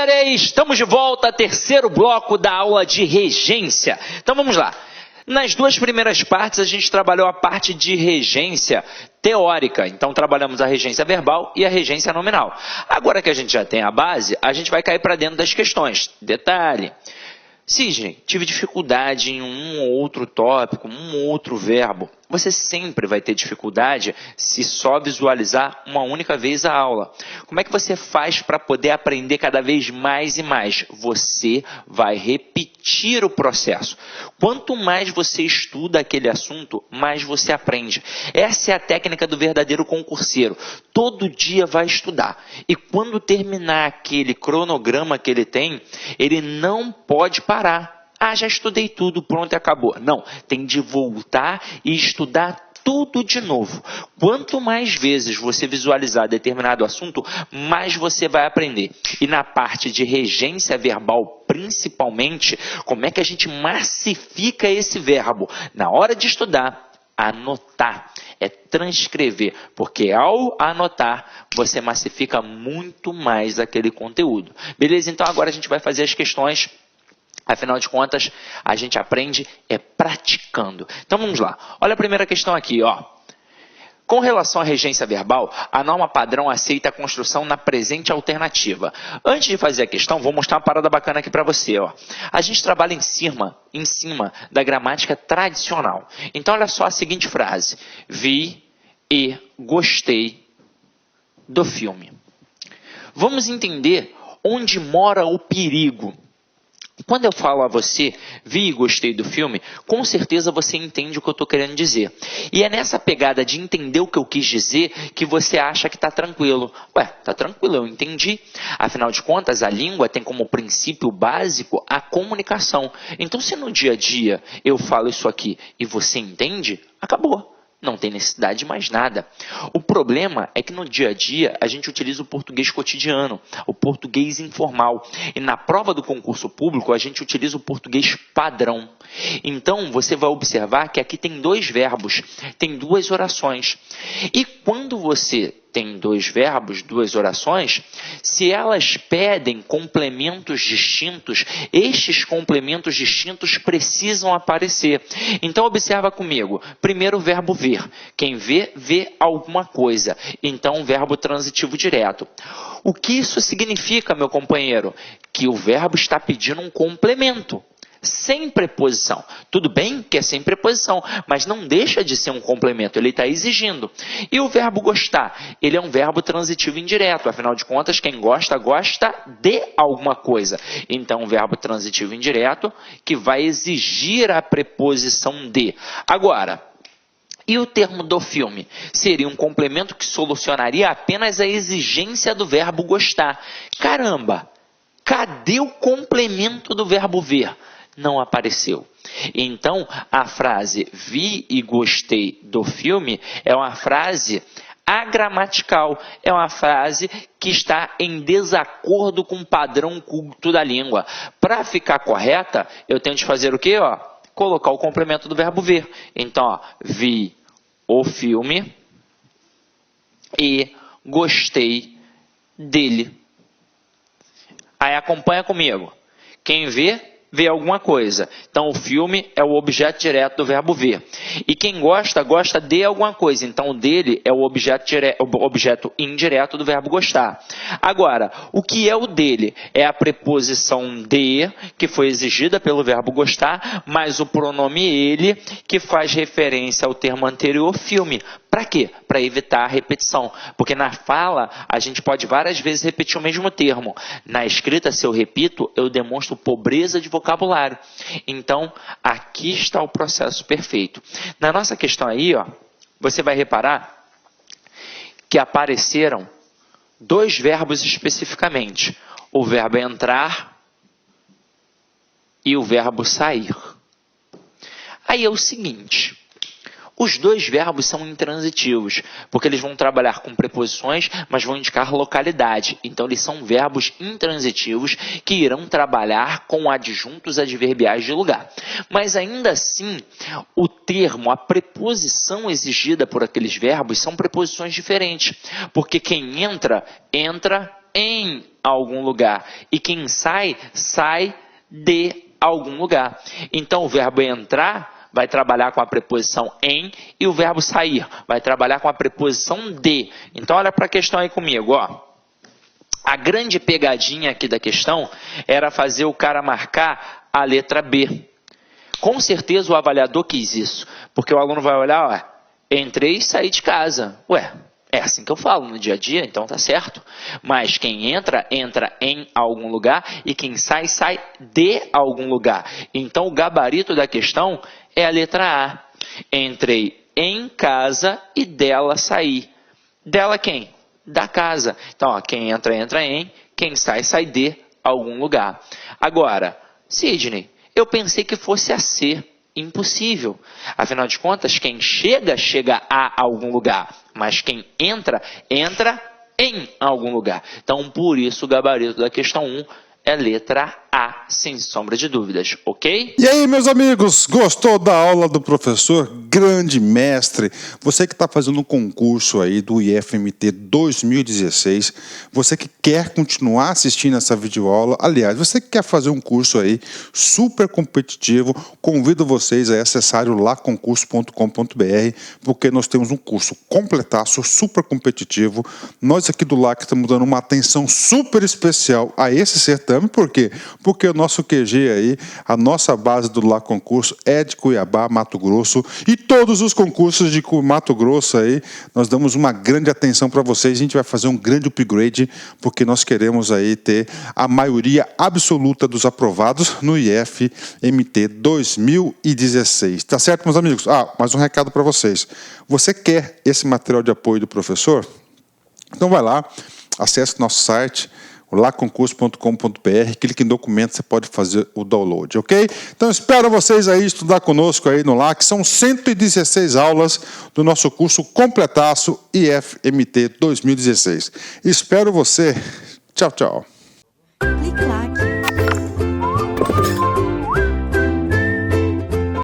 galera, estamos de volta, terceiro bloco da aula de regência. Então vamos lá. Nas duas primeiras partes a gente trabalhou a parte de regência teórica. Então trabalhamos a regência verbal e a regência nominal. Agora que a gente já tem a base, a gente vai cair para dentro das questões. Detalhe. Sidney, tive dificuldade em um ou outro tópico, um ou outro verbo. Você sempre vai ter dificuldade se só visualizar uma única vez a aula. Como é que você faz para poder aprender cada vez mais e mais? Você vai repetir o processo. Quanto mais você estuda aquele assunto, mais você aprende. Essa é a técnica do verdadeiro concurseiro. Todo dia vai estudar. E quando terminar aquele cronograma que ele tem, ele não pode parar. Ah, já estudei tudo, pronto e acabou. Não, tem de voltar e estudar tudo de novo. Quanto mais vezes você visualizar determinado assunto, mais você vai aprender. E na parte de regência verbal, principalmente, como é que a gente massifica esse verbo? Na hora de estudar, anotar, é transcrever, porque ao anotar, você massifica muito mais aquele conteúdo. Beleza? Então agora a gente vai fazer as questões. Afinal de contas, a gente aprende praticando. Então vamos lá. Olha a primeira questão aqui, ó. Com relação à regência verbal, a norma padrão aceita a construção na presente alternativa. Antes de fazer a questão, vou mostrar uma parada bacana aqui para você, ó. A gente trabalha em cima da gramática tradicional. Então olha só a seguinte frase: vi e gostei do filme. Vamos entender onde mora o perigo. Quando eu falo a você, vi e gostei do filme, com certeza você entende o que eu estou querendo dizer. E é nessa pegada de entender o que eu quis dizer que você acha que está tranquilo. Ué, está tranquilo, eu entendi. Afinal de contas, a língua tem como princípio básico a comunicação. Então, se no dia a dia eu falo isso aqui e você entende, acabou. Não tem necessidade de mais nada. O problema é que no dia a dia a gente utiliza o português cotidiano, o português informal. E na prova do concurso público a gente utiliza o português padrão. Então você vai observar que aqui tem dois verbos, tem duas orações. E quando você tem dois verbos, duas orações, se elas pedem complementos distintos, estes complementos distintos precisam aparecer. Então observa comigo. Primeiro o verbo ver. Quem vê, vê alguma coisa. Então verbo transitivo direto. O que isso significa, meu companheiro? Que o verbo está pedindo um complemento. Sem preposição. Tudo bem que é sem preposição, mas não deixa de ser um complemento, ele está exigindo. E o verbo gostar, ele é um verbo transitivo indireto, afinal de contas, quem gosta, gosta de alguma coisa. Então, um verbo transitivo indireto que vai exigir a preposição de. Agora, e o termo do filme? Seria um complemento que solucionaria apenas a exigência do verbo gostar. Caramba, cadê o complemento do verbo ver? Não apareceu. Então, a frase vi e gostei do filme é uma frase agramatical, é uma frase que está em desacordo com o padrão culto da língua. Para ficar correta, eu tenho de fazer o quê? Ó, colocar o complemento do verbo ver. Então, ó, vi o filme e gostei dele. Aí acompanha comigo. Quem vê, vê alguma coisa. Então, o filme é o objeto direto do verbo ver. E quem gosta, gosta de alguma coisa. Então, o dele é o objeto indireto do verbo gostar. Agora, o que é o dele? É a preposição de, que foi exigida pelo verbo gostar, mais o pronome ele, que faz referência ao termo anterior, filme. Para quê? Para evitar a repetição. Porque na fala, a gente pode várias vezes repetir o mesmo termo. Na escrita, se eu repito, eu demonstro pobreza de vocabulário. Então, aqui está o processo perfeito. Na nossa questão aí, ó, você vai reparar que apareceram dois verbos especificamente. O verbo entrar e o verbo sair. Aí é o seguinte... Os dois verbos são intransitivos, porque eles vão trabalhar com preposições, mas vão indicar localidade. Então, eles são verbos intransitivos que irão trabalhar com adjuntos adverbiais de lugar. Mas, ainda assim, o termo, a preposição exigida por aqueles verbos são preposições diferentes. Porque quem entra, entra em algum lugar. E quem sai, sai de algum lugar. Então o verbo entrar vai trabalhar com a preposição em e o verbo sair vai trabalhar com a preposição de. Então olha para a questão aí comigo, ó. A grande pegadinha aqui da questão era fazer o cara marcar a letra B. Com certeza o avaliador quis isso, porque o aluno vai olhar, ó, entrei e saí de casa. Ué, é assim que eu falo no dia a dia, então tá certo. Mas quem entra, entra em algum lugar e quem sai, sai de algum lugar. Então o gabarito da questão é a letra A. Entrei em casa e dela saí. Dela quem? Da casa. Então, ó, quem entra, entra em, quem sai, sai de algum lugar. Agora, Sidney, eu pensei que fosse a C. Impossível. Afinal de contas, quem chega, chega a algum lugar. Mas quem entra, entra em algum lugar. Então, por isso, o gabarito da questão 1 é letra A, sem sombra de dúvidas, ok? E aí, meus amigos, gostou da aula do professor? Grande mestre, você que está fazendo um concurso aí do IFMT 2016, você que quer continuar assistindo essa videoaula, aliás, você que quer fazer um curso aí super competitivo, convido vocês a acessar o laconcurso.com.br, porque nós temos um curso completaço, super competitivo. Nós aqui do LAC estamos dando uma atenção super especial a esse certame, por quê? Porque o nosso QG aí, a nossa base do LAC Concurso é de Cuiabá, Mato Grosso, e todos os concursos de Mato Grosso aí, nós damos uma grande atenção para vocês. A gente vai fazer um grande upgrade, porque nós queremos aí ter a maioria absoluta dos aprovados no IFMT 2016. Tá certo, meus amigos? Mais um recado para vocês. Você quer esse material de apoio do professor? Então vai lá, acesse nosso site, laconcurso.com.br, clique em documentos, você pode fazer o download, ok? Então espero vocês aí estudar conosco aí no LAC, são 116 aulas do nosso curso completaço IFMT 2016. Espero você. Tchau, tchau. Clique lá.